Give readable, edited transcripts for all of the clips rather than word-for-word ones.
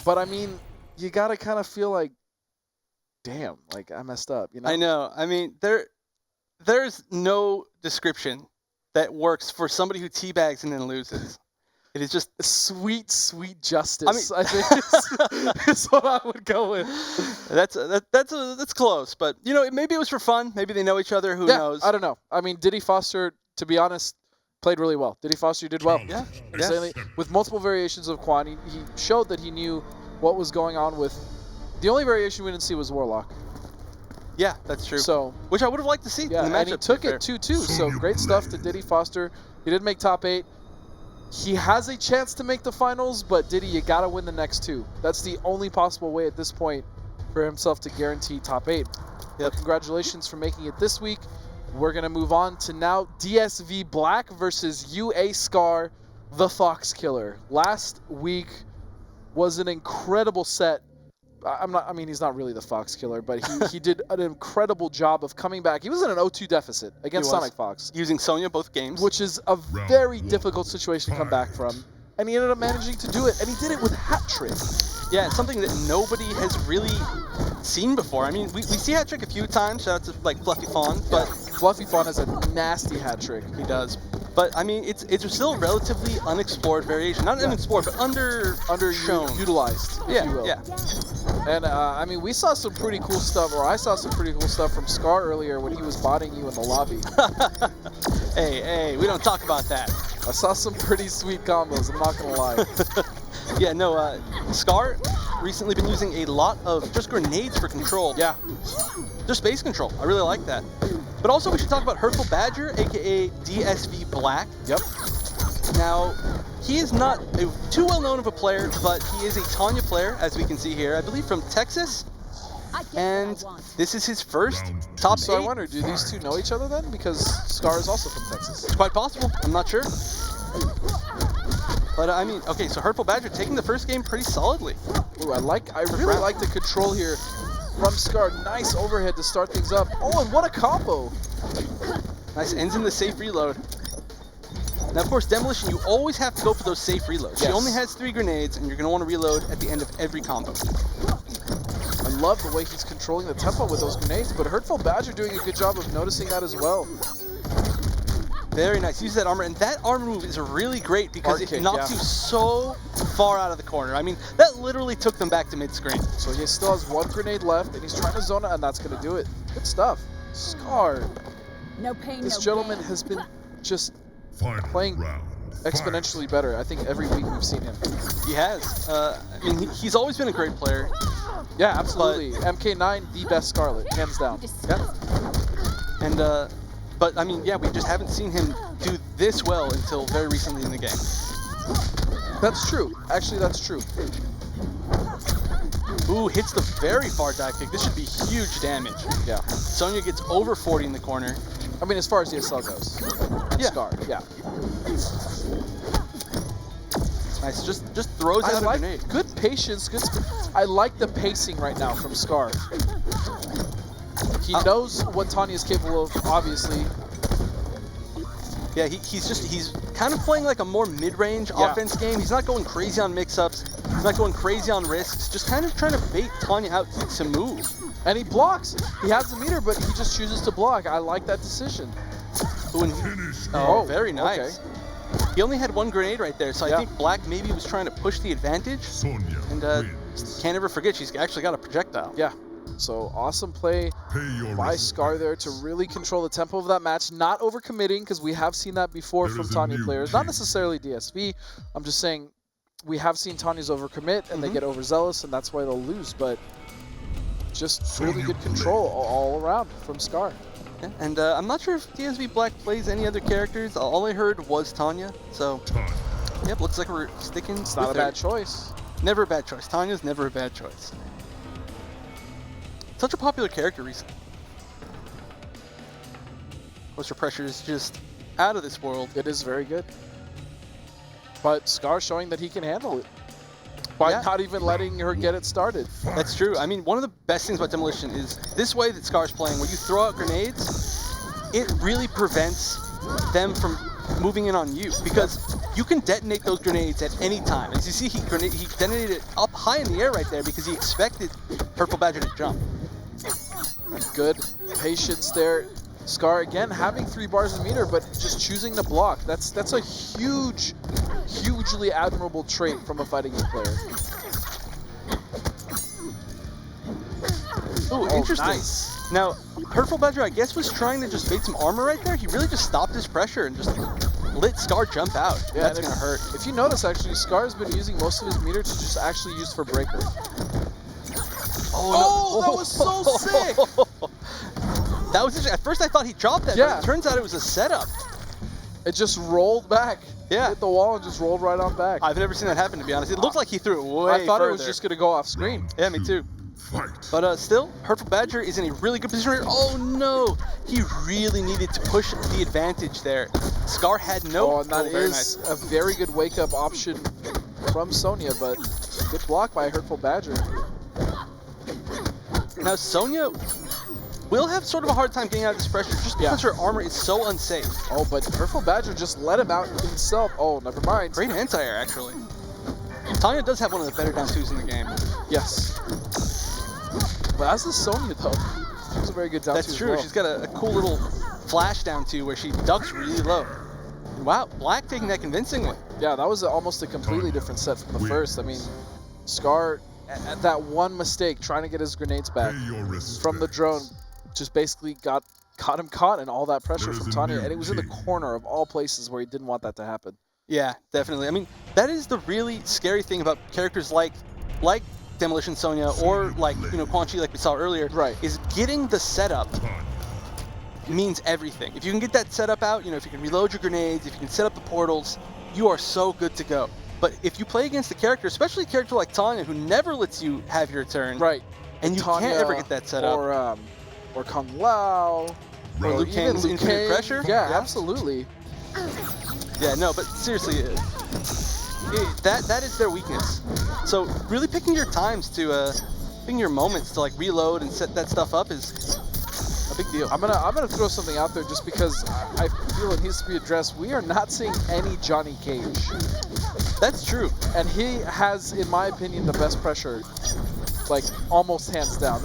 But I mean, you gotta kind of feel like, damn, like I messed up. You know? I know. I mean, there's no description that works for somebody who teabags and then loses. It is just sweet, sweet justice. I think is what I would go with. That's close, but you know, maybe it was for fun. Maybe they know each other. Who knows? I don't know. I mean, Diddy Foster, to be honest, played really well. Diddy Foster did well. Yeah. With multiple variations of Quan, he showed that he knew what was going on with. The only variation we didn't see was Warlock. Yeah, that's true. So, which I would have liked to see. Yeah, in the matchup, and he took it 2-2. So great stuff to Diddy Foster. He did make top 8. He has a chance to make the finals, but Diddy, you gotta win the next 2. That's the only possible way at this point for himself to guarantee top 8. But congratulations for making it this week. We're gonna move on to now DsV Black versus UA Scar, the Fox Killer. Last week was an incredible set. I mean, he's not really the Fox Killer, but he did an incredible job of coming back. He was in an 0-2 deficit against Sonic Fox. Using Sonya both games. Which is a very difficult situation to come back from. And he ended up managing to do it, and he did it with hat trick. Yeah, it's something that nobody has really seen before. I mean, we see hat trick a few times. Shout out to like Fluffy Fawn, but Fluffy Fawn has a nasty hat trick. He does. But I mean, it's still a relatively unexplored variation. Not unexplored, but undershown, utilized, if you will. Yeah. And I mean, we saw some pretty cool stuff, or I saw some pretty cool stuff from Scar earlier when he was botting you in the lobby. Hey, we don't talk about that. I saw some pretty sweet combos, I'm not gonna lie. Yeah, no, Scar recently been using a lot of just grenades for control. Yeah. Just space control. I really like that. But also we should talk about Hurtful Badger, aka DsV Black. Yep. Now, he is not too well known of a player, but he is a Tanya player, as we can see here, I believe from Texas. And this is his first top 8. So I wonder, do these two know each other then? Because Scar is also from Texas. It's quite possible. I'm not sure. But I mean, okay, so Hurtful Badger taking the first game pretty solidly. Ooh, I really like the control here from Scar. Nice overhead to start things up. Oh, and what a combo. Nice, ends in the safe reload. Now, of course, Demolition, you always have to go for those safe reloads. Yes. She only has 3 grenades, and you're going to want to reload at the end of every combo. I love the way he's controlling the tempo with those grenades, but Hurtful Badger doing a good job of noticing that as well. Very nice. Use that armor, and that armor move is really great because it knocks you so far out of the corner. I mean, that literally took them back to mid-screen. So he still has 1 grenade left, and he's trying to zone it, and that's going to do it. Good stuff. Scar. No pain, this gentleman has been just playing exponentially better. I think every week we've seen him. He has. I mean, he's always been a great player. Yeah, absolutely. MK9, the best Scarlet, hands down. Yeah. And, but, I mean, yeah, we just haven't seen him do this well until very recently in the game. That's true. Actually, that's true. Ooh, hits the very far dive kick. This should be huge damage. Yeah. Sonya gets over 40 in the corner. I mean, as far as ESL goes. Yeah. Scar, yeah. Nice, just throws out a grenade. Good patience, I like the pacing right now from Scar. He knows what Tanya's capable of, obviously. Yeah, he's kind of playing like a more mid-range offense game. He's not going crazy on mix-ups. He's not going crazy on risks. Just kind of trying to bait Tanya out to move. And he blocks. He has the meter, but he just chooses to block. I like that decision. Oh, very nice. Okay. He only had 1 grenade right there, so I think Black maybe was trying to push the advantage. And can't ever forget, she's actually got a projectile. Yeah. So awesome play by Scar there to really control the tempo of that match, not overcommitting, because we have seen that before from Tanya players. Not necessarily DsV. I'm just saying we have seen Tanya's overcommit and they get overzealous, and that's why they'll lose. But just really good control all around from Scar. Yeah, and I'm not sure if DsV Black plays any other characters. All I heard was Tanya. So, yep, looks like we're sticking. It's not a bad choice. Never a bad choice. Tanya's never a bad choice. Such a popular character recently. Moisture Pressure is just out of this world. It is very good. But Scar showing that he can handle it by not even letting her get it started. That's true. I mean, one of the best things about Demolition is this way that Scar's playing, when you throw out grenades, it really prevents them from moving in on you. Because you can detonate those grenades at any time. As you see, he detonated it up high in the air right there because he expected Purple Badger to jump. Good patience there. Scar again having 3 bars in meter, but just choosing to block. That's a hugely admirable trait from a fighting game player. Ooh, interesting. Nice. Now, Purple Badger, I guess, was trying to just bait some armor right there. He really just stopped his pressure and just let Scar jump out. Yeah, that's gonna hurt. If you notice, actually, Scar's been using most of his meter to just actually use for breaker. Oh, that was so sick! That was at first I thought he dropped that, but it turns out it was a setup. It just rolled back. Yeah. Hit the wall and just rolled right on back. I've never seen that happen, to be honest. It looked like he threw it way I thought further. it was just going to go off screen. Yeah, me too. But still, Purple Badger is in a really good position. Oh no! He really needed to push the advantage there. Scar had no. Oh, and that is a very good wake-up option from Sonya, but good block by Hurtful Badger. Now Sonya will have sort of a hard time getting out of this pressure just because her armor is so unsafe. Oh, but Hurtful Badger just let him out himself. Oh, never mind. Great anti-air, actually. Tanya does have one of the better down twos in the game. Yes. But as is Sonya, though. She's a very good down two. That's true. As well. She's got a cool little flash down two where she ducks really low. Wow, Black taking that convincingly. Yeah, that was almost a completely different set from the first. I mean, Scar, at that one mistake, trying to get his grenades back from the drone, just basically got him caught in all that pressure from Tanya, and it was in the corner of all places where he didn't want that to happen. Yeah, definitely. I mean, that is the really scary thing about characters like Demolition Sonya or like, Quan Chi like we saw earlier, is getting the setup means everything. If you can get that setup out, if you can reload your grenades, if you can set up the portals, you are so good to go. But if you play against a character, especially a character like Tanya, who never lets you have your turn, and you Tanya, can't ever get that set up, or Kung Lao, or Liu Kang's infinite pressure, yeah, absolutely. Yeah, no, but seriously, that is their weakness. So really picking your times to, picking your moments to like reload and set that stuff up is a big deal. I'm gonna throw something out there just because I feel it needs to be addressed. We are not seeing any Johnny Cage. That's true. And he has, in my opinion, the best pressure, like almost hands down.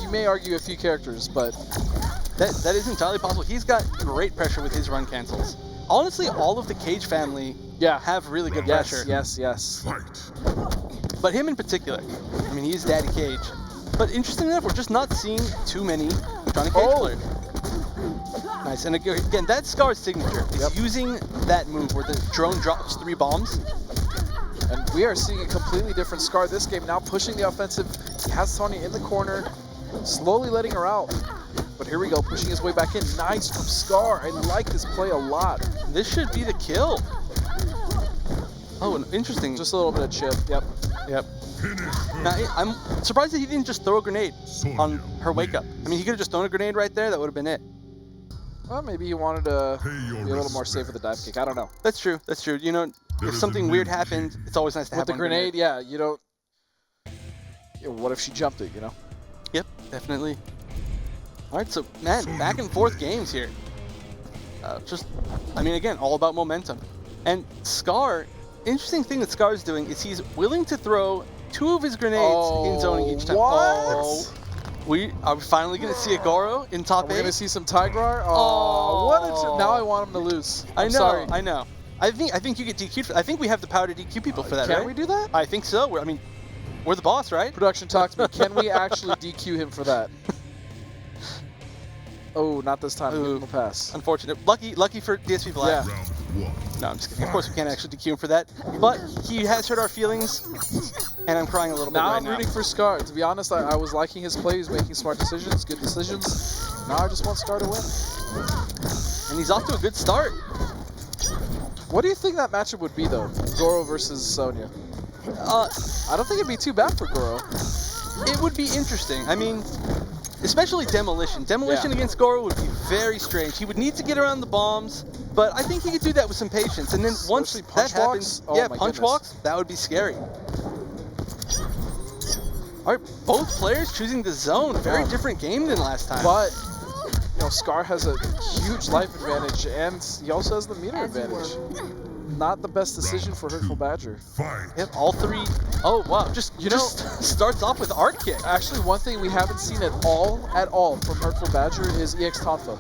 You may argue a few characters, but that is entirely possible. He's got great pressure with his run cancels. Honestly, all of the Cage family have really good pressure. Yes. But him in particular, I mean, he's Daddy Cage. But interestingly enough, we're just not seeing too many Johnny Cage players. Nice, and again, that's Scar's signature. Is using that move where the drone drops 3 bombs. And we are seeing a completely different Scar this game, now pushing the offensive. He has Tanya in the corner, slowly letting her out. But here we go, pushing his way back in. Nice from Scar. I like this play a lot. This should be the kill. Oh, and interesting. Just a little bit of chip. Yep. Now, I'm surprised that he didn't just throw a grenade on her wake up. I mean, he could have just thrown a grenade right there. That would have been it. Well, maybe he wanted to be a little more safe with the dive kick. I don't know. That's true. That's true. If something weird happened, it's always nice to have with the grenade. Yeah, you don't. What if she jumped it? Yep, definitely. All right, so man, back and forth games here. I mean, again, all about momentum. And Scar, interesting thing that Scar's doing is he's willing to throw 2 of his grenades in zoning each time. What? Are we finally going to see a Goro in top 8? We're going to see some Tigrar? Oh, what a now I want him to lose. I'm sorry. I know. I think you get DQ'd for that. I think we have the power to DQ people for that, Can we do that? I think so. We're the boss, right? Production, talk to me. Can we actually DQ him for that? Oh, not this time. Give him a pass. Unfortunate. Lucky for DsV Black. Yeah. No, I'm just kidding. Of course we can't actually DQ him for that. But he has hurt our feelings, and I'm crying a little bit right now. Now I'm rooting for Scar. To be honest, I was liking his play. He was making smart decisions, good decisions. Now I just want Scar to win. And he's off to a good start. What do you think that matchup would be, though? Goro versus Sonya. I don't think it'd be too bad for Goro. It would be interesting. I mean, especially Demolition. Demolition against Goro would be very strange. He would need to get around the bombs, but I think he could do that with some patience. And then once that happens, punch walks, that would be scary. All right, both players choosing the zone. Very different game than last time. But Scar has a huge life advantage, and he also has the meter advantage. not the best decision for Hurtful Badger. Yep, all 3. Oh, wow. Just starts off with Art Kick. Actually, one thing we haven't seen at all from Hurtful Badger is EX Tonfa.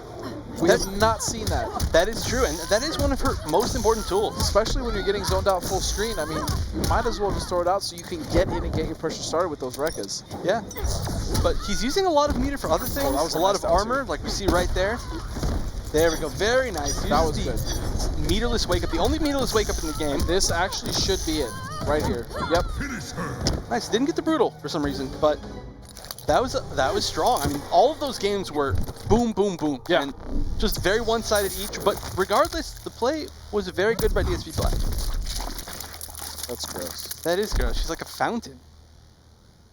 We have not seen that. That is true, and that is one of her most important tools. Especially when you're getting zoned out full screen. I mean, you might as well just throw it out so you can get in and get your pressure started with those Rekkas. Yeah, but he's using a lot of meter for other things. That was a lot of armor, like we see right there. There we go, very nice. That was good. Meterless wake up, the only meterless wake up in the game. This actually should be it, right here. Yep. Nice, didn't get the brutal for some reason, but that was strong. I mean, all of those games were boom, boom, boom. Yeah. And just very one-sided each, but regardless, the play was very good by DsV Black. That's gross. That is gross. She's like a fountain.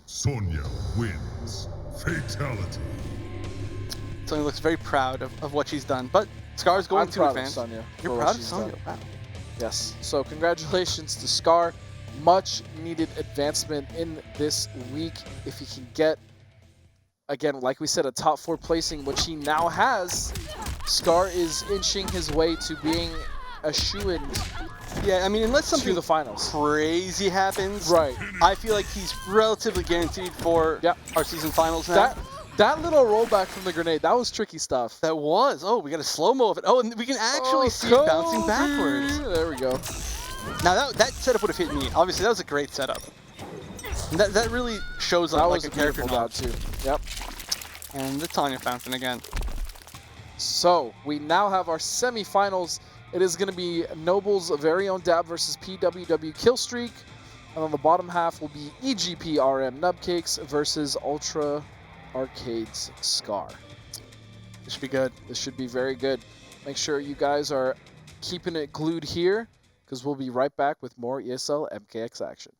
Sonya wins. Fatality. Sonya looks very proud of what she's done, but Scar's going to advance. Sonya. You're proud of Sonya? Wow. Yes. So congratulations to Scar. Much needed advancement in this week. If he can get, again, like we said, a top 4 placing, which he now has, Scar is inching his way to being a shoo-in. Yeah, I mean, unless something to the finals crazy happens, right? I feel like he's relatively guaranteed for our season finals now. That little rollback from the grenade, that was tricky stuff. That was. Oh, we got a slow-mo of it. Oh, and we can actually see it bouncing backwards. There we go. Now, that setup would have hit me. Obviously, that was a great setup. And that really shows up like a character nod too. Yep. And the Tanya fountain again. So, we now have our semifinals. It is going to be Noble's very own Dab versus PWW Killstreak. And on the bottom half will be EGP RM Nubcakes versus Ultra Arcades Scar. This should be good. This should be very good. Make sure you guys are keeping it glued here, because we'll be right back with more ESL MKX action.